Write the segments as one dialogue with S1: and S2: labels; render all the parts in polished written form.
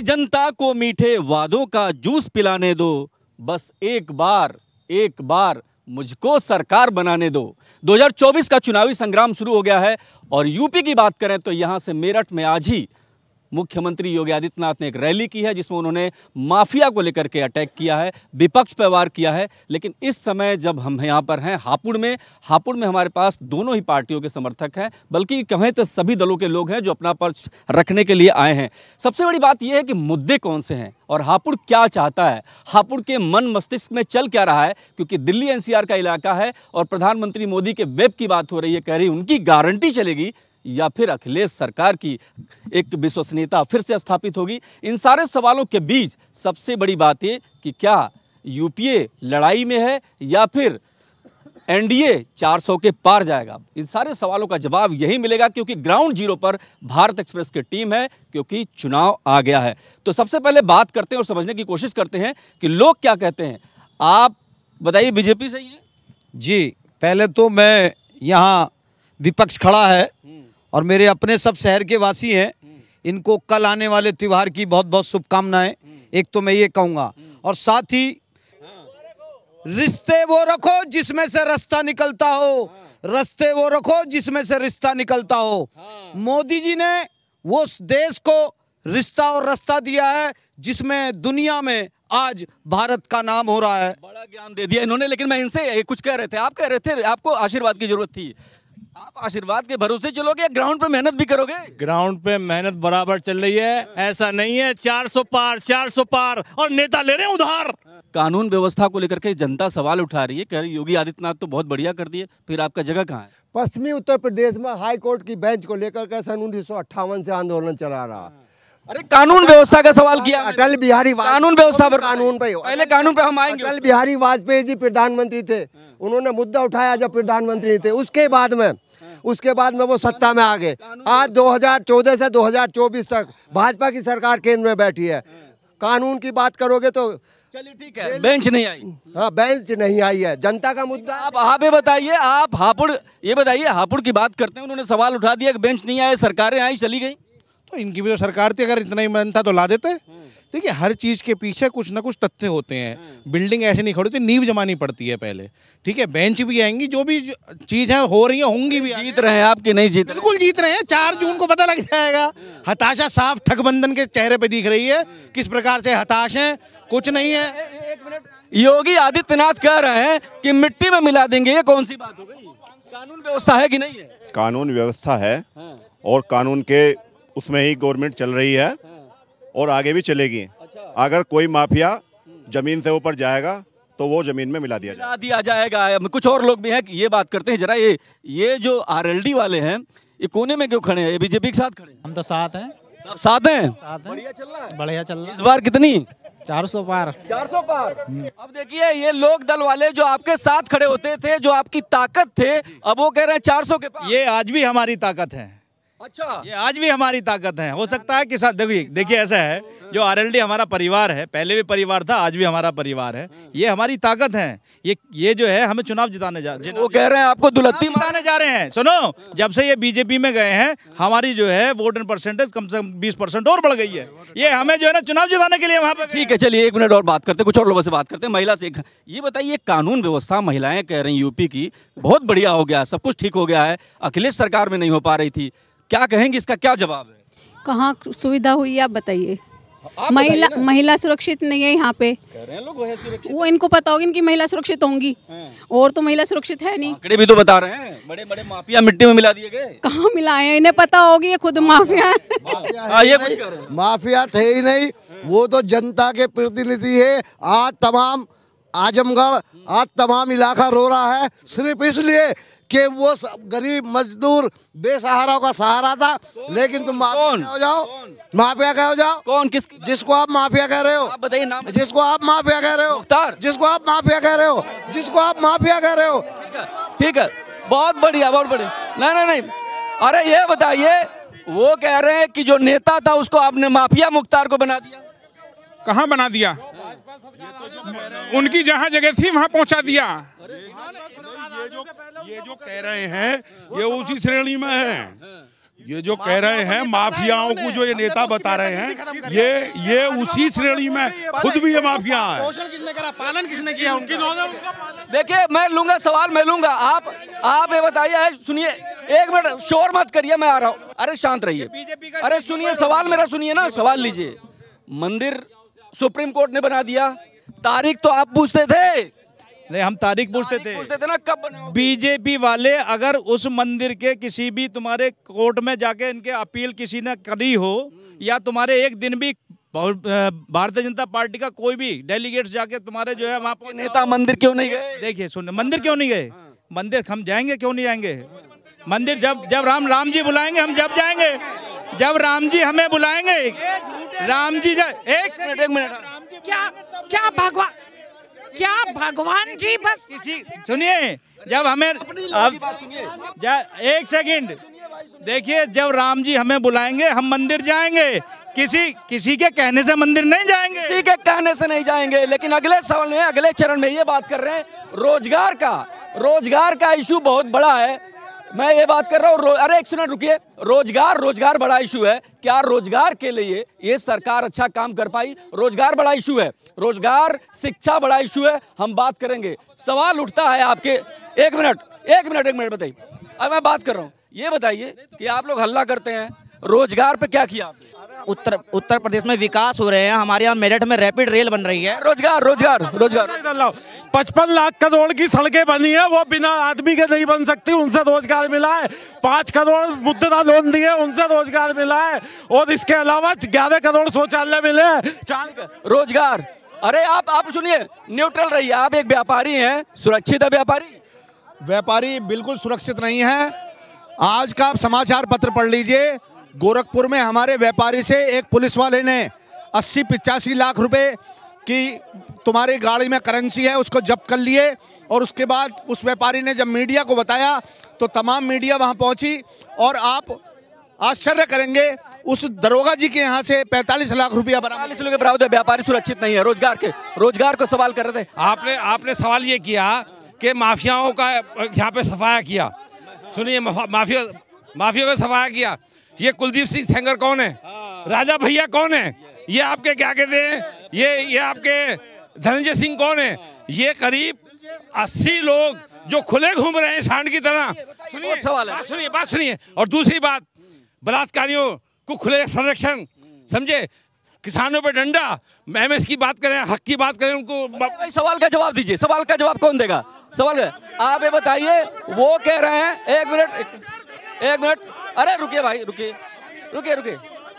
S1: जनता को मीठे वादों का जूस पिलाने दो, बस एक बार मुझको सरकार बनाने दो। 2024 का चुनावी संग्राम शुरू हो गया है और यूपी की बात करें तो यहां से मेरठ में आज ही मुख्यमंत्री योगी आदित्यनाथ ने एक रैली की है जिसमें उन्होंने माफिया को लेकर के अटैक किया है, विपक्ष पर वार किया है। लेकिन इस समय जब हम यहाँ पर हैं हापुड़ में हमारे पास दोनों ही पार्टियों के समर्थक हैं, बल्कि कहें तो सभी दलों के लोग हैं जो अपना पक्ष रखने के लिए आए हैं। सबसे बड़ी बात यह है कि मुद्दे कौन से हैं और हापुड़ क्या चाहता है, हापुड़ के मन मस्तिष्क में चल क्या रहा है, क्योंकि दिल्ली एनसीआर का इलाका है और प्रधानमंत्री मोदी के वेब की बात हो रही है। कह रही उनकी गारंटी चलेगी या फिर अखिलेश सरकार की एक विश्वसनीयता फिर से स्थापित होगी। इन सारे सवालों के बीच सबसे बड़ी बात ये कि क्या यूपीए लड़ाई में है या फिर एनडीए 400 के पार जाएगा। इन सारे सवालों का जवाब यही मिलेगा क्योंकि ग्राउंड जीरो पर भारत एक्सप्रेस की टीम है, क्योंकि चुनाव आ गया है। तो सबसे पहले बात करते हैं और समझने की कोशिश करते हैं कि लोग क्या कहते हैं। आप बताइए, बीजेपी सही है?
S2: जी, पहले तो मैं यहाँ विपक्ष खड़ा है और मेरे अपने सब शहर के वासी हैं, इनको कल आने वाले त्योहार की बहुत बहुत शुभकामनाएं। एक तो मैं ये कहूँगा, और साथ ही रिश्ते वो रखो जिसमें से रास्ता निकलता हो, रास्ते वो रखो जिसमें से रिश्ता निकलता हो। मोदी जी ने वो देश को रिश्ता और रास्ता दिया है जिसमें दुनिया में आज भारत का नाम हो रहा है।
S1: बड़ा ज्ञान दे दिया इन्होंने। लेकिन मैं इनसे कुछ कह रहे थे, आप कह रहे थे आपको आशीर्वाद की जरूरत थी। आप आशीर्वाद के भरोसे चलोगे या ग्राउंड पे मेहनत भी करोगे?
S3: ग्राउंड पे मेहनत बराबर चल रही है, ऐसा नहीं है 400 पार और नेता ले रहे हैं उधार।
S1: कानून व्यवस्था को लेकर के जनता सवाल उठा रही है, कह रही योगी आदित्यनाथ तो बहुत बढ़िया कर दिए, फिर आपका जगह कहाँ है?
S4: पश्चिमी उत्तर प्रदेश में हाई कोर्ट की बेंच को लेकर के सन 1958 से आंदोलन चला रहा।
S1: अरे कानून व्यवस्था का सवाल किया,
S4: अटल बिहारी
S1: कानून व्यवस्था पर,
S4: कानून पे
S1: पहले कानून पे हम आएंगे।
S4: अटल बिहारी वाजपेयी जी प्रधानमंत्री थे, उन्होंने मुद्दा उठाया जब प्रधानमंत्री थे। उसके बाद में वो सत्ता में आ गए। आज 2014 से 2024 तक भाजपा की सरकार केंद्र में बैठी है। कानून की बात करोगे तो
S1: चलिए ठीक है, बेंच नहीं आई।
S4: हाँ, बेंच नहीं आई है, जनता का मुद्दा।
S1: आप ये बताइए, आप हापुड़ ये बताइए, हापुड़ की बात करते हैं, उन्होंने सवाल उठा दिया कि बेंच नहीं आए, सरकारें आई चली गई।
S5: तो इनकी भी तो सरकार थी, अगर इतना ही मन था तो ला देते। देखिए, हर चीज के पीछे कुछ ना कुछ तथ्य होते हैं। बिल्डिंग ऐसे नहीं खड़ी होती, नींव जमानी पड़ती है पहले। ठीक है, बेंच भी आएंगी, जो भी चीज है हो रही है, होंगी भी।
S1: जीत रहे हैं आप कि नहीं जीत?
S5: बिल्कुल जीत रहे हैं, 4 जून को पता लग जाएगा। हताशा साफ ठगबंधन के चेहरे पे दिख रही है, किस प्रकार से हताश है, कुछ नहीं है।
S1: योगी आदित्यनाथ कह रहे हैं कि मिट्टी में मिला देंगे, ये कौन सी बात हो गई? कानून व्यवस्था है कि नहीं है?
S6: कानून व्यवस्था है और कानून के उसमें ही गवर्नमेंट चल रही है और आगे भी चलेगी। अगर कोई माफिया जमीन से ऊपर जाएगा तो वो जमीन में मिला दिया
S1: जाएगा। कुछ और लोग भी हैं, ये बात करते हैं। जरा ये जो आरएलडी वाले हैं, ये कोने में क्यों खड़े हैं? ये बीजेपी के साथ खड़े हैं?
S7: हम तो साथ हैं।
S1: सब साथ हैं?
S7: बढ़िया चल रहा है, बढ़िया चल रहा है।
S1: इस बार कितनी?
S7: 400 पार।
S1: 400 पार। अब देखिए, ये लोक दल वाले जो आपके साथ खड़े होते थे, जो आपकी ताकत थे, अब वो कह रहे हैं 400 के पार।
S2: ये आज भी हमारी ताकत है।
S1: अच्छा,
S2: ये आज भी हमारी ताकत है। हो सकता है कि देखिए ऐसा है, जो आरएलडी हमारा परिवार है, पहले भी परिवार था, आज भी हमारा परिवार है। ये हमारी ताकत है। ये जो है, हमें चुनाव जिताने
S1: वो कह रहे हैं आपको दुलत्ती
S2: जिताने जा रहे हैं। सुनो, जब से ये बीजेपी में गए हैं, हमारी जो है वोट परसेंटेज कम से कम 20% और बढ़ गई है। ये हमें जो है ना चुनाव जिताने के लिए वहाँ पे।
S1: ठीक है, चलिए 1 मिनट और बात करते हैं, कुछ और लोगों से बात करते हैं। महिला से ये बताइए, कानून व्यवस्था महिलाएं कह रही यूपी की बहुत बढ़िया हो गया, सब कुछ ठीक हो गया है, अखिलेश सरकार में नहीं हो पा रही थी, क्या कहेंगे? इसका क्या जवाब है?
S8: कहाँ सुविधा हुई आप बताइए? महिला सुरक्षित नहीं है यहाँ पे।
S1: कह रहे हैं लोग वो सुरक्षित।
S8: वो इनको पता होगी इनकी महिला सुरक्षित होंगी, और तो महिला सुरक्षित है नहीं।
S1: आंकड़े भी तो बता रहे हैं, बड़े बड़े माफिया मिट्टी में मिला दिए गए।
S8: कहाँ मिलाए हैं? इन्हें पता होगी, ये खुद माफिया है।
S1: ये कुछ कह रहे हैं।
S4: माफिया थे ही नहीं, वो तो जनता के प्रतिनिधि है। आज तमाम आजमगढ़, आज तमाम इलाका रो रहा है सिर्फ इसलिए कि वो गरीब मजदूर बेसहारा का सहारा था। लेकिन तुम माफिया हो जाओ, माफिया कह जाओ।
S1: कौन? किस?
S4: जिसको आप माफिया कह रहे हो,
S1: आप बताइए नाम।
S4: जिसको आप माफिया कह रहे हो, जिसको आप माफिया कह रहे हो, जिसको आप माफिया कह रहे हो।
S1: ठीक है, बहुत बढ़िया, बहुत बढ़िया। नहीं, अरे ये बताइए, वो कह रहे हैं कि जो नेता था उसको आपने माफिया मुख्तार को बना दिया।
S9: कहाँ बना दिया? उनकी जहाँ जगह थी वहाँ पहुँचा दिया।
S5: ये जो कह रहे हैं, ये उसी श्रेणी में है।
S10: ये जो कह रहे हैं माफियाओं को, जो ये नेता बता रहे हैं, ये उसी श्रेणी में खुद भी ये माफिया है।
S2: पोषण किसने करा, पालन किसने किया उनकी?
S1: देखिए मैं लूंगा सवाल, मैं लूंगा। आप ये बताइए, सुनिए एक मिनट, शोर मत करिए, मैं आ रहा हूँ। अरे शांत रहिए, अरे सुनिए सवाल मेरा, सुनिए ना, सवाल लीजिए। मंदिर सुप्रीम कोर्ट ने बना दिया, तारीख तो आप पूछते थे।
S2: नहीं, हम तारीख पूछते थे
S1: ना, कब बनाओगे?
S2: बीजेपी वाले अगर उस मंदिर के किसी भी तुम्हारे कोर्ट में जाके इनके अपील किसी ने करी हो, या तुम्हारे एक दिन भी भारतीय जनता पार्टी का कोई भी डेलीगेट्स जाके तुम्हारे जो है वहाँ
S1: नेता मंदिर क्यों नहीं गए?
S2: देखिए सुन, मंदिर क्यों नहीं गए? मंदिर हम जाएंगे, क्यों नहीं जाएंगे? मंदिर जब राम जी बुलाएंगे हम जब जाएंगे, जब राम जी हमें बुलाएंगे। राम जी एक मिनट
S11: क्या भगवान जी बस
S2: किसी सुनिए, जब हमें अब एक सेकंड देखिए, जब राम जी हमें बुलाएंगे हम मंदिर जाएंगे, किसी के कहने से मंदिर नहीं जाएंगे,
S1: किसी के कहने से नहीं जाएंगे। लेकिन अगले सवाल में, अगले चरण में ये बात कर रहे हैं रोजगार का इशू बहुत बड़ा है। मैं ये बात कर रहा हूँ, अरे एक मिनट रुकिए, रोजगार बड़ा इशू है। क्या रोजगार के लिए ये सरकार अच्छा काम कर पाई? रोजगार बड़ा इशू है, रोजगार शिक्षा बड़ा इशू है, हम बात करेंगे। सवाल उठता है आपके, एक मिनट बताइए, अब मैं बात कर रहा हूँ। ये बताइए कि आप लोग हल्ला करते हैं, रोजगार पे क्या किया आपने?
S12: उत्तर प्रदेश में विकास हो रहे हैं, हमारे यहाँ मेरठ में रैपिड रेल बन रही है।
S1: रोजगार
S10: 55 लाख करोड़ की सड़कें बनी है, वो बिना आदमी के नहीं बन सकती, उनसे रोजगार मिला है। 5 करोड़ मुद्रा लोन दिए, उनसे रोजगार मिला है। और इसके अलावा 11 करोड़ शौचालय मिले, 4
S1: रोजगार। अरे आप सुनिए, न्यूट्रल रहिए, आप एक व्यापारी हैं, सुरक्षित है
S2: व्यापारी बिल्कुल सुरक्षित नहीं है। आज का आप समाचार पत्र पढ़ लीजिए, गोरखपुर में हमारे व्यापारी से एक पुलिस वाले ने 80-85 लाख रुपए की तुम्हारी गाड़ी में करेंसी है उसको जब्त कर लिए। और उसके बाद उस व्यापारी ने जब मीडिया को बताया तो तमाम मीडिया वहां पहुंची, और आप आश्चर्य करेंगे उस दरोगा जी के यहाँ से 45 लाख रुपया बरामद।
S1: व्यापारी सुरक्षित नहीं है, रोजगार को सवाल कर रहे थे।
S3: आपने सवाल ये किया कि माफियाओं का यहाँ पे सफाया किया। सुनिए, माफिया का सफाया किया। ये कुलदीप सिंह सेंगर कौन है? राजा भैया कौन है? ये आपके क्या कहते हैं, ये आपके धनंजय सिंह कौन है? ये करीब 80 लोग जो खुले घूम रहे हैं सांड की तरह। बात सुनिए। और दूसरी बात, बलात्कारियों को खुले संरक्षण, समझे, किसानों पे डंडा। एमएस की बात करें, हक की बात करें, उनको
S1: सवाल का जवाब दीजिए। सवाल का जवाब कौन देगा? आप ये बताइए, वो कह रहे हैं, एक मिनट, अरे रुकिए भाई, रुकिए,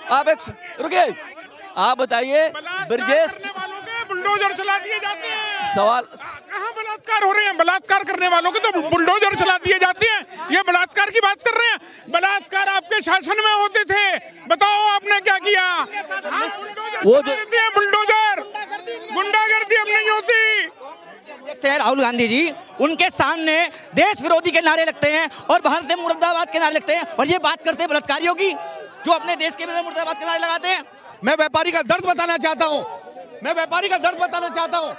S1: आप आप बताइए, ब्रजेश
S9: बुलडोजर चला दिए जाते हैं।
S1: सवाल
S9: कहाँ बलात्कार हो रहे हैं? बलात्कार करने वालों के तो बुलडोजर चला दिए जाते हैं। ये बलात्कार की बात कर रहे हैं? बलात्कार आपके शासन में होते थे, बताओ आपने क्या किया? वो बुलडोजर, गुंडागर्दी अब नहीं होती।
S12: राहुल गांधी जी, उनके सामने देश विरोधी के नारे लगते हैं और भारत से मुर्दाबाद के नारे लगते हैं, और ये बात करते हैं बलात्कारियों की जो अपने देश के मुर्दाबाद के नारे लगाते हैं।
S2: मैं व्यापारी का दर्द बताना चाहता हूँ।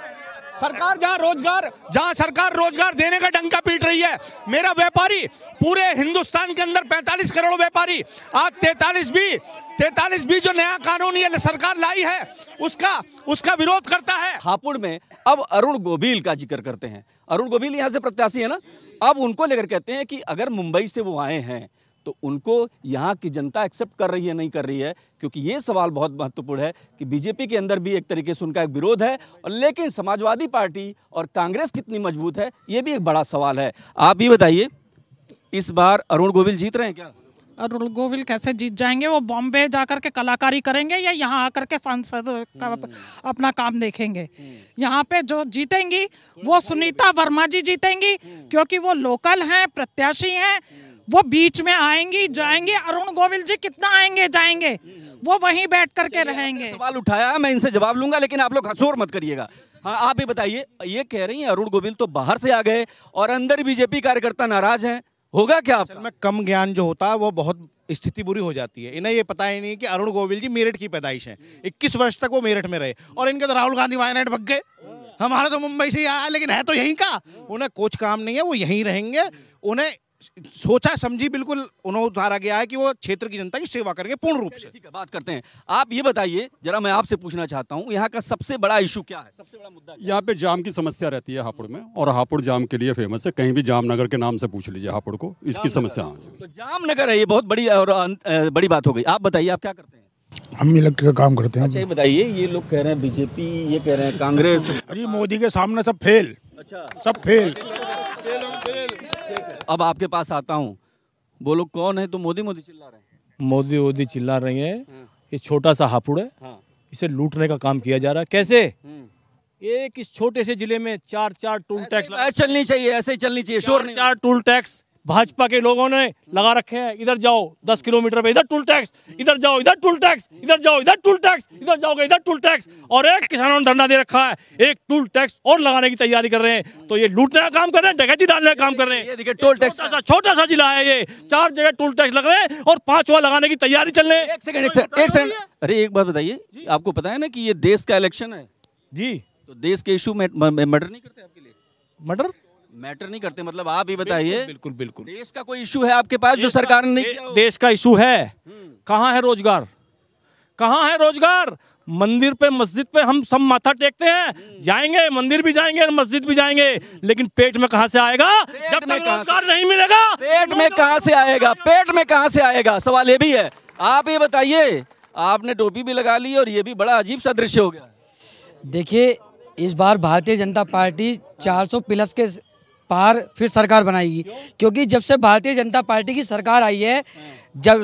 S2: जहाँ सरकार रोजगार देने का डंका पीट रही है, मेरा व्यापारी पूरे हिंदुस्तान के अंदर 45 करोड़ व्यापारी, आज 43 भी जो नया कानून ये सरकार लाई है उसका विरोध करता है।
S1: हापुड़ में अब अरुण गोविल का जिक्र करते हैं। अरुण गोविल यहाँ से प्रत्याशी है ना, अब उनको लेकर कहते हैं कि अगर मुंबई से वो आए हैं तो उनको यहाँ की जनता एक्सेप्ट कर रही है, नहीं कर रही है, क्योंकि ये सवाल बहुत महत्वपूर्ण है कि बीजेपी के अंदर भी एक तरीके से उनका एक विरोध है, और लेकिन समाजवादी पार्टी और कांग्रेस कितनी मजबूत है, ये भी एक बड़ा सवाल है। आप ये बताइए, इस बार अरुण गोविल जीत रहे हैं क्या?
S11: अरुण गोविल कैसे जीत जाएंगे? वो बॉम्बे जाकर के कलाकारी करेंगे या यहाँ आकर के सांसद का अपना काम देखेंगे? यहाँ पे जो जीतेंगी वो सुनीता वर्मा जी जीतेंगी, क्योंकि वो लोकल हैं, प्रत्याशी हैं, वो बीच में आएंगी जाएंगी। अरुण गोविल जी कितना आएंगे जाएंगे, वो वहीं बैठ करके रहेंगे।
S1: सवाल उठाया, मैं इनसे जवाब लूंगा, लेकिन आप लोग हंसोर मत करिएगा। हाँ, आप ही बताइए, ये कह रही हैं अरुण गोविल तो बाहर से आ गए और अंदर बीजेपी कार्यकर्ता नाराज हैं, होगा क्या?
S5: असल में कम ज्ञान जो होता है वो बहुत स्थिति बुरी हो जाती है। इन्हें ये पता ही नहीं कि अरुण गोविल जी मेरठ की पैदाइश है, 21 वर्ष तक वो मेरठ में रहे, और इनके तो राहुल गांधी वायनाड भग गए। हमारा तो मुंबई से आया, लेकिन है तो यहीं का, उन्हें कुछ काम नहीं है, वो यहीं रहेंगे। उन्हें सोचा समझी बिल्कुल उन्होंने उतारा गया है कि वो क्षेत्र की जनता की सेवा करेंगे पूर्ण रूप से।
S1: ठीक है, बात करते हैं। आप ये बताइए जरा, मैं आपसे पूछना चाहता हूँ यहाँ का सबसे बड़ा इशू क्या है, सबसे बड़ा मुद्दा?
S13: यहाँ पे जाम की समस्या रहती है हापुड़ में, और हापुड़ जाम के लिए फेमस है। कहीं भी जामनगर के नाम से पूछ लीजिए हापुड़ को, इसकी समस्या।
S1: तो जामनगर है, ये बहुत बड़ी और बड़ी बात हो गई। आप बताइए, आप क्या करते हैं?
S14: हम इलेक्ट्रिक का काम करते हैं।
S1: अच्छा, ये बताइए, ये लोग कह रहे हैं बीजेपी, ये कह रहे हैं कांग्रेस।
S14: अरे मोदी के सामने सब फेल।
S1: अच्छा,
S14: सब फेल।
S1: अब आपके पास आता हूँ, बोलो कौन है? तो मोदी मोदी चिल्ला रहे हैं।
S15: मोदी चिल्ला रही है। ये छोटा सा हापुड़ है, इसे लूटने का काम किया जा रहा है। कैसे? एक इस छोटे से जिले में चार टूल टैक्स
S1: चलनी चाहिए, ऐसे ही चलनी चाहिए। शोर नहीं।
S15: 4 टूल टैक्स भाजपा के लोगों ने लगा रखे हैं। इधर जाओ 10 किलोमीटर पे इधर टूल टैक्स, इधर जाओ इधर टूल टैक्स, इधर जाओ इधर टूल टैक्स, इधर जाओगे इधर टूल टैक्स। और एक किसानों ने धरना दे रखा है, एक टूल टैक्स और लगाने की तैयारी कर रहे हैं। तो ये लूटने का काम कर रहे हैं, डकैती डालने का काम कर रहे हैं।
S1: ये देखिए टोल टैक्स,
S15: छोटा सा जिला है ये, 4 जगह टूल टैक्स लग रहे हैं और 5वां लगाने की तैयारी चल रही है।
S1: एक सेकंड। अरे एक बात बताइए, आपको पता है ना कि ये देश का इलेक्शन है
S15: जी,
S1: तो देश के इशू मैटर नहीं करते आपके लिए?
S15: मैटर
S1: नहीं करते, मतलब आप ही बताइए।
S15: बिल्कुल
S1: देश का कोई इशू है आपके पास जो सरकार ने नहीं किया?
S15: देश का इशू है। कहाँ है रोजगार? कहाँ है रोजगार? मंदिर पे मस्जिद पे हम सब माथा टेकते हैं, जाएंगे मंदिर भी जाएंगे मस्जिद भी जाएंगे, लेकिन पेट में कहाँ से आएगा जब तक रोजगार नहीं मिलेगा?
S1: पेट में कहाँ से आएगा? पेट में कहाँ से आएगा? सवाल ये भी है। आप ये बताइए, आपने टोपी भी लगा ली और ये भी बड़ा अजीब सा दृश्य हो गया।
S16: देखिए, इस बार भारतीय जनता पार्टी 400 प्लस के पार फिर सरकार बनाएगी, क्योंकि जब से भारतीय जनता पार्टी की सरकार आई है, जब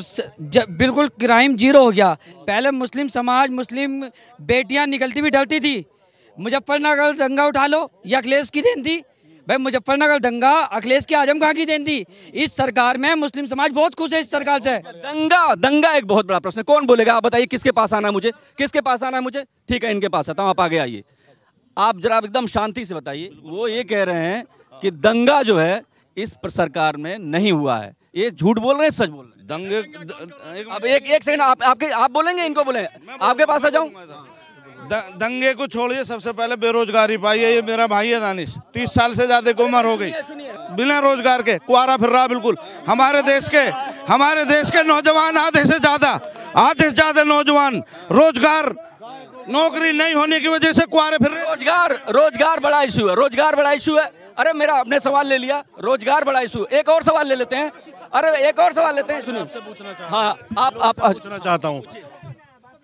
S16: बिल्कुल क्राइम जीरो हो गया। पहले मुस्लिम समाज, मुस्लिम बेटियां निकलती भी डरती थी। मुजफ्फरनगर दंगा उठा लो, ये अखिलेश की देन थी भाई। मुजफ्फरनगर दंगा अखिलेश के आजम खां की देन थी। इस सरकार में मुस्लिम समाज बहुत खुश है इस सरकार से।
S1: दंगा एक बहुत बड़ा प्रश्न है, कौन बोलेगा? आप बताइए, किसके पास आना है मुझे? किसके पास आना है मुझे? ठीक है, इनके पास आता हूँ, आप आगे आइए। आप जरा एकदम शांति से बताइए। वो ये कह रहे हैं कि दंगा जो है इस सरकार में नहीं हुआ है। ये झूठ बोल रहे हैं, सच बोल रहे हैं?
S5: दंगे
S1: अब एक सेकंड, आप बोलेंगे, इनको बोले, आपके पास आ जाऊं।
S5: दंगे को छोड़िए, सबसे पहले बेरोजगारी पाई है। ये मेरा भाई है दानिश, 30 साल से ज्यादा की उम्र हो गई, बिना रोजगार के कुआरा फिर रहा। बिल्कुल हमारे देश के नौजवान आधे से ज्यादा नौजवान रोजगार नौकरी नहीं होने की वजह से कुआरे फिर रहे।
S1: रोजगार बड़ा इशू है, रोजगार बड़ा इशू है। अरे मेरा आपने सवाल ले लिया, रोजगार बड़ा इशू। एक और सवाल ले लेते हैं। अरे एक और सवाल लेते हैं, सुनिए। हाँ, आप
S17: पूछना चाहता हूँ,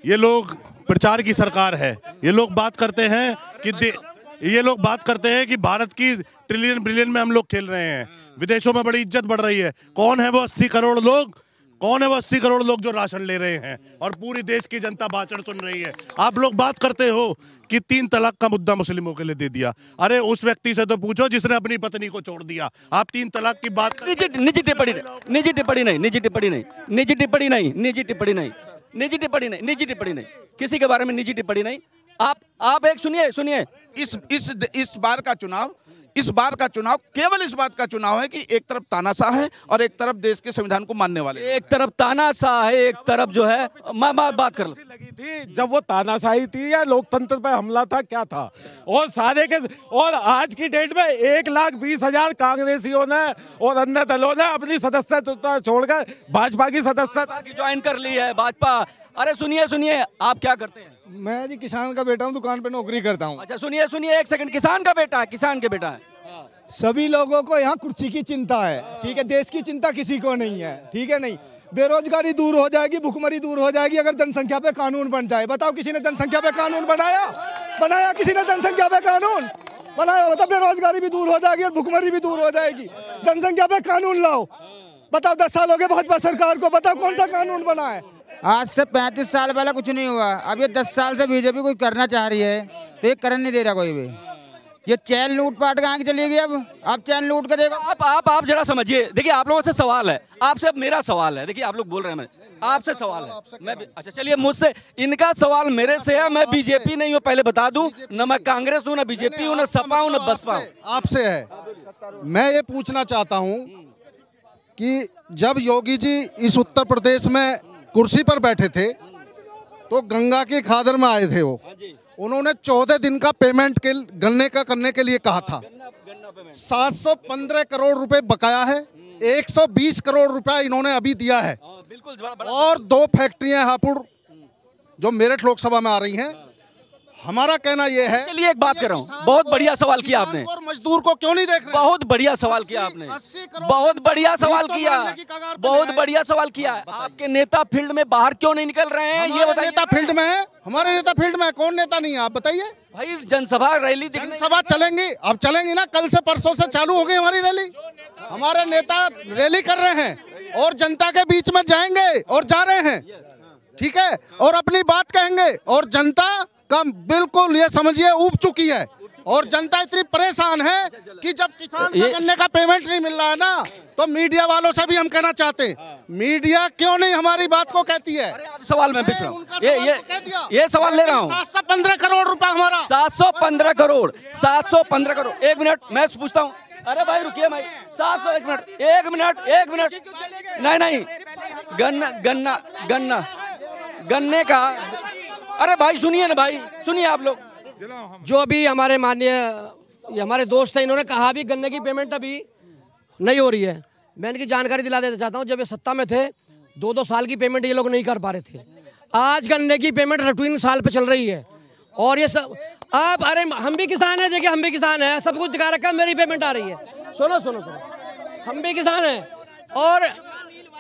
S17: ये लोग प्रचार की सरकार है, ये लोग बात करते हैं कि भारत की ट्रिलियन बिलियन में हम लोग खेल रहे हैं, विदेशों में बड़ी इज्जत बढ़ रही है। कौन है वो 80 करोड़ लोग जो राशन ले रहे हैं और पूरी देश की जनता भाषण सुन रही है? आप लोग बात करते हो कि 3 तलाक का मुद्दा मुस्लिमों के लिए दे दिया। अरे उस व्यक्ति से तो पूछो जिसने अपनी पत्नी को छोड़ दिया। आप 3 तलाक की बात
S1: निजी टिप्पणी नहीं, किसी के बारे में निजी टिप्पणी नहीं। आप एक सुनिए,
S2: इस बार का चुनाव केवल इस बात का चुनाव है कि एक तरफ तानाशाह है और एक तरफ देश के संविधान को मानने वाले।
S1: एक तरफ तानाशाह है, एक तरफ जो है मैं बात कर
S10: लगी थी जब वो तानाशाही थी या लोकतंत्र पर हमला था, क्या था? और आज की डेट में 1,20,000 कांग्रेसियों ने और अन्य दलों ने अपनी सदस्यता छोड़कर भाजपा की सदस्यता
S1: ज्वाइन कर ली है। भाजपा, अरे सुनिए, आप क्या करते हैं?
S14: मैं जी किसान का बेटा हूँ, दुकान पे नौकरी करता हूँ।
S1: अच्छा सुनिए, एक सेकंड। किसान का बेटा है।
S14: सभी लोगों को यहाँ कुर्सी की चिंता है, ठीक है, देश की चिंता किसी को नहीं है, ठीक है। नहीं, बेरोजगारी दूर हो जाएगी, भुखमरी दूर हो जाएगी अगर जनसंख्या पे कानून बन जाए। बताओ, किसी ने जनसंख्या पे कानून बनाया? किसी ने जनसंख्या पे कानून बनाया? बताओ, बेरोजगारी भी दूर हो जाएगी और भुखमरी भी दूर हो जाएगी। जनसंख्या पे कानून लाओ। बताओ, 10 साल हो गए भाजपा सरकार को, बताओ कौन सा कानून बना है?
S18: आज से 35 साल पहले कुछ नहीं हुआ। अब ये 10 साल से बीजेपी कुछ करना चाह रही है तो ये करने नहीं दे रहा कोई भी। ये चैन लूटपाट कहाँ की चली गई? अब चैन लूट कर देगा।
S1: आप जरा समझिए। देखिए, आप लोगों से सवाल है, आपसे अब मेरा सवाल है। देखिए, आप लोग बोल रहे हैं, आपसे सवाल है। मैं अच्छा चलिए, मुझसे इनका सवाल मेरे से है। मैं बीजेपी नहीं हूँ, पहले बता दूं। न मैं कांग्रेस हूँ, न बीजेपी हूँ, न सपा हूँ, न बसपा हूँ।
S4: आपसे है, मैं ये पूछना चाहता हूँ कि जब योगी जी इस उत्तर प्रदेश में कुर्सी पर बैठे थे तो गंगा की खादर में आए थे। उन्होंने 14 दिन का पेमेंट करने के लिए कहा था। 715 करोड़ रुपए बकाया है
S19: 120 करोड़ रुपया इन्होंने अभी दिया है। और 2 फैक्ट्रियां हापुड़ जो मेरठ लोकसभा में आ रही हैं। हमारा कहना यह है,
S1: चलिए एक बात कर रहा हूँ, बहुत बढ़िया सवाल किया आपने,
S19: और मजदूर को क्यों नहीं देख रहे?
S1: बहुत बढ़िया सवाल किया आपने, बहुत बढ़िया सवाल किया, बहुत बढ़िया सवाल किया। आपके नेता फील्ड में बाहर क्यों नहीं निकल रहे हैं, ये बताइए।
S19: नेता फील्ड में है, हमारे नेता फील्ड में है, कौन नेता नहीं है आप बताइए।
S1: भाई जनसभा रैली,
S19: जनसभा चलेंगी, अब चलेंगी ना, कल से परसों से चालू हो गई हमारी रैली। हमारे नेता रैली कर रहे हैं और जनता के बीच में जाएंगे और जा रहे हैं, ठीक है, और अपनी बात कहेंगे। और जनता का बिल्कुल ये समझिए ऊब चुकी है, और जनता इतनी परेशान है कि जब किसान को गन्ने का पेमेंट नहीं मिल रहा है ना, तो मीडिया वालों से भी हम कहना चाहते हैं, मीडिया क्यों नहीं हमारी बात को कहती है।
S1: सवाल मैं पूछ रहा हूँ, ये सवाल ले रहा हूँ।
S19: 715 करोड़ रुपया हमारा,
S1: 715 करोड़, 715 करोड़। एक मिनट मैं पूछता हूँ, अरे भाई रुकिए भाई, 700, एक मिनट, नहीं, गन्ने का, अरे भाई सुनिए ना भाई, सुनिए आप लोग।
S20: जो अभी हमारे माननीय हमारे दोस्त हैं, इन्होंने कहा भी गन्ने की पेमेंट अभी नहीं हो रही है। मैं इनकी जानकारी दिला देना चाहता हूँ, जब ये सत्ता में थे 2-2 साल की पेमेंट ये लोग नहीं कर पा रहे थे। आज गन्ने की पेमेंट रूटीन साल पे चल रही है, और ये सब आप, अरे हम भी किसान हैं, देखिए हम भी किसान हैं, सब कुछ दिखा रखा है, मेरी पेमेंट आ रही है। सुनो, हम भी किसान हैं, और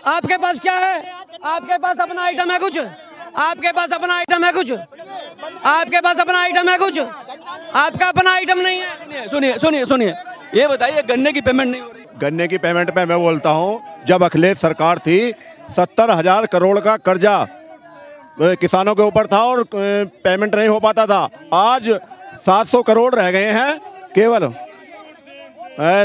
S20: आपके पास क्या है? आपके पास अपना आइटम है कुछ? आपके पास अपना आइटम है कुछ? आपके पास अपना आइटम है कुछ? आपका अपना आइटम नहीं है।
S1: सुनिए, ये बताइए गन्ने की पेमेंट नहीं हो रही।
S6: गन्ने की पेमेंट पे मैं बोलता हूँ, जब अखिलेश सरकार थी 70,000 करोड़ का कर्जा किसानों के ऊपर था और पेमेंट नहीं हो पाता था। आज 700 करोड़ रह गए हैं, केवल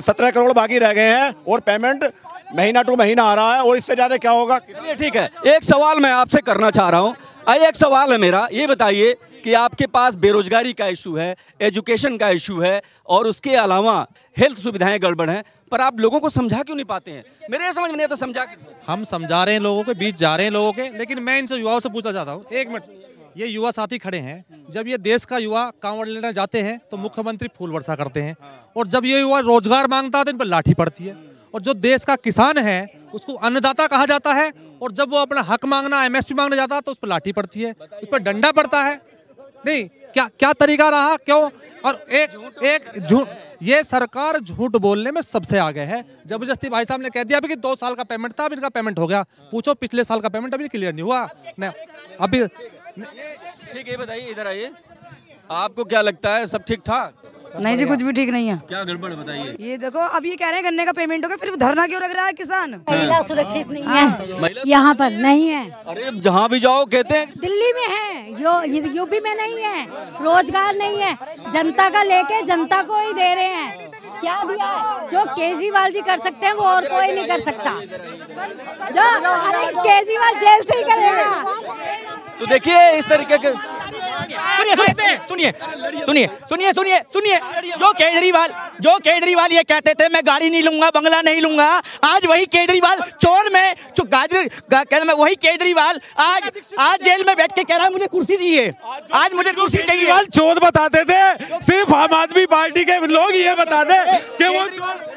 S6: 17 करोड़ बाकी रह गए हैं, और पेमेंट महीना टू महीना आ रहा है, और इससे ज्यादा क्या होगा।
S1: ठीक है, एक सवाल मैं आपसे करना चाह रहा हूँ, एक सवाल है मेरा, ये बताइए कि आपके पास बेरोजगारी का इशू है, एजुकेशन का इशू है, और उसके अलावा हेल्थ सुविधाएं गड़बड़ हैं, पर आप लोगों को समझा क्यों नहीं पाते हैं? मेरे समझ में नहीं आता, समझा।
S21: हम समझा रहे हैं, लोगों के बीच जा रहे हैं लोगों के, लेकिन मैं इनसे युवाओं से पूछना चाहता हूँ, एक मिनट, ये युवा साथी खड़े हैं, जब ये देश का युवा कांवड़ लेने जाते हैं तो मुख्यमंत्री फूल वर्षा करते हैं, और जब ये युवा रोजगार मांगता है तो इन पर लाठी पड़ती है, और जो देश का किसान है उसको अन्नदाता कहा जाता है, और जब वो अपना हक मांगना, MSP मांगने जाता है तो उस पर लाठी पड़ती है, उस पर डंडा पड़ता है। नहीं, क्या तरीका रहा, क्यों? और एक झूठ, ये सरकार झूठ बोलने में सबसे आगे है। जबरदस्ती भाई साहब ने कह दिया अभी कि 2 साल का पेमेंट था, अभी इनका पेमेंट हो गया। पूछो पिछले साल का पेमेंट अभी क्लियर नहीं हुआ नहीं अभी।
S1: ठीक है, बताइए, इधर आइए, आपको क्या लगता है, सब ठीक ठाक?
S22: नहीं जी, कुछ भी ठीक नहीं है।
S1: क्या गड़बड़ बताइए।
S22: ये देखो, अब ये कह रहे हैं गन्ने का पेमेंट होगा, फिर धरना क्यों लग रहा है किसान?
S23: महिला सुरक्षित नहीं है, यहाँ पर नहीं है।
S1: अरे जहाँ भी जाओ कहते हैं
S23: दिल्ली में है, यूपी में नहीं है, रोजगार नहीं है, जनता का लेके जनता को ही दे रहे हैं। क्या दिया? जो केजरीवाल जी कर सकते हैं वो और कोई नहीं कर सकता। जो अरे केजरीवाल जेल से ही करेगा।
S1: तो देखिए इस तरीके के
S12: सुनिए, जो केजरीवाल ये कहते थे मैं गाड़ी नहीं लूंगा, बंगला नहीं लूंगा, आज वही केजरीवाल चोर में जो गाजर वही केजरीवाल आज जेल में बैठ के कह रहा है मुझे कुर्सी चाहिए, आज मुझे कुर्सी चाहिए।
S10: चोर बताते थे, सिर्फ आम आदमी पार्टी के लोग ये बताते कि वो चोर।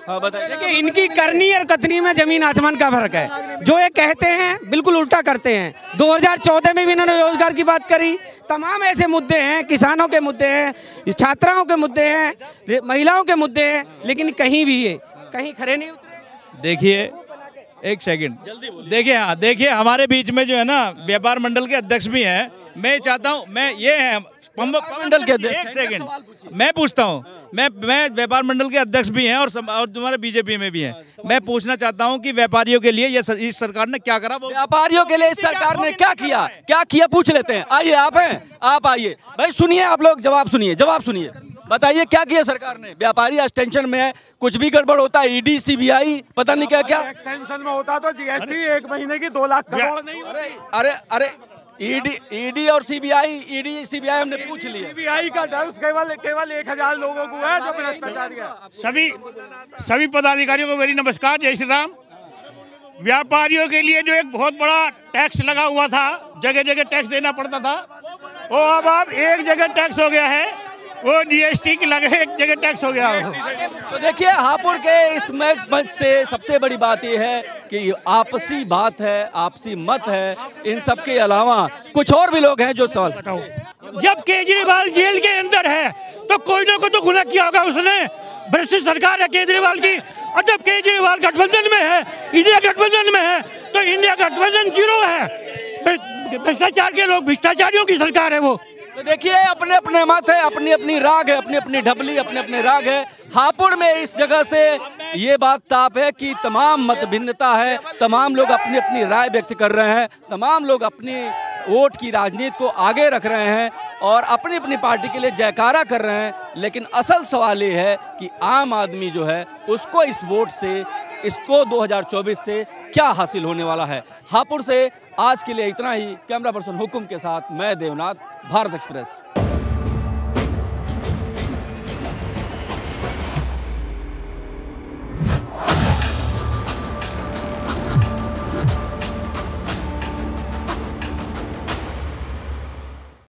S1: अब
S20: देखिए, इनकी करनी और कथनी में जमीन आसमान का फर्क है। जो ये कहते हैं बिल्कुल उल्टा करते हैं। 2014 में भी इन्होंने रोजगार की बात करी, तमाम ऐसे मुद्दे हैं, किसानों के मुद्दे हैं, छात्राओं के मुद्दे हैं, महिलाओं के मुद्दे हैं, लेकिन कहीं भी ये कहीं खड़े नहीं उतरे।
S24: देखिए एक सेकंड, देखिए हमारे बीच में जो है ना व्यापार मंडल के अध्यक्ष भी हैं। मैं चाहता हूँ, मैं ये है मंडल के अध्यक्ष, एक सेकंड मैं पूछता हूँ, मैं व्यापार मंडल के अध्यक्ष भी हैं और तुम्हारे बीजेपी में भी हैं। मैं पूछना चाहता हूँ कि व्यापारियों के लिए इस सरकार ने क्या करा?
S1: व्यापारियों के लिए इस सरकार ने क्या किया पूछ लेते हैं। आइए, आप आइए भाई, सुनिए, आप लोग जवाब सुनिए, बताइए क्या किया सरकार ने। व्यापारी आज टेंशन में है, कुछ भी गड़बड़ होता है, ED CBI पता नहीं क्या
S10: एक्सटेंशन में होता तो GST 1 महीने की 2 लाख करोड़ नहीं होती।
S1: अरे ED और CBI हमने पूछ लिया।
S10: CBI का डर केवल 1000 लोगों को है जो भ्रष्टाचारी है।
S25: सभी पदाधिकारियों को मेरी नमस्कार, जय श्री राम। व्यापारियों के लिए जो एक बहुत बड़ा टैक्स लगा हुआ था, जगह जगह टैक्स देना पड़ता था, वो अब एक जगह टैक्स हो गया है वो जीएसटी की लगे एक जगह टैक्स हो गया।
S1: तो देखिए हापुड़ के इस मंच से सबसे बड़ी बात यह है कि आपसी बात है, आपसी मत है। इन सब के अलावा कुछ और भी लोग हैं जो सवाल बताओ।
S15: जब केजरीवाल जेल के अंदर है तो कोई ना कोई तो गुनाह किया होगा उसने। भ्रष्ट सरकार है केजरीवाल की, और जब केजरीवाल गठबंधन में है, इंडिया गठबंधन में है, तो इंडिया गठबंधन जीरो है। भ्रष्टाचार के लोग, भ्रष्टाचारियों की सरकार है वो।
S1: तो देखिए अपने अपने मत है, अपनी अपनी राग है, अपनी अपनी ढबली, अपने अपने राग है। हापुड़ में इस जगह से ये बात ताप है कि तमाम मत भिन्नता है, तमाम लोग अपनी अपनी राय व्यक्त कर रहे हैं, तमाम लोग अपनी वोट की राजनीति को आगे रख रहे हैं और अपनी अपनी पार्टी के लिए जयकारा कर रहे हैं। लेकिन असल सवाल ये है कि आम आदमी जो है उसको इस वोट से, इसको 2024 से क्या हासिल होने वाला है। हापुड़ से आज के लिए इतना ही। कैमरा पर्सन हुकुम के साथ मैं देवनाथ, भारत एक्सप्रेस।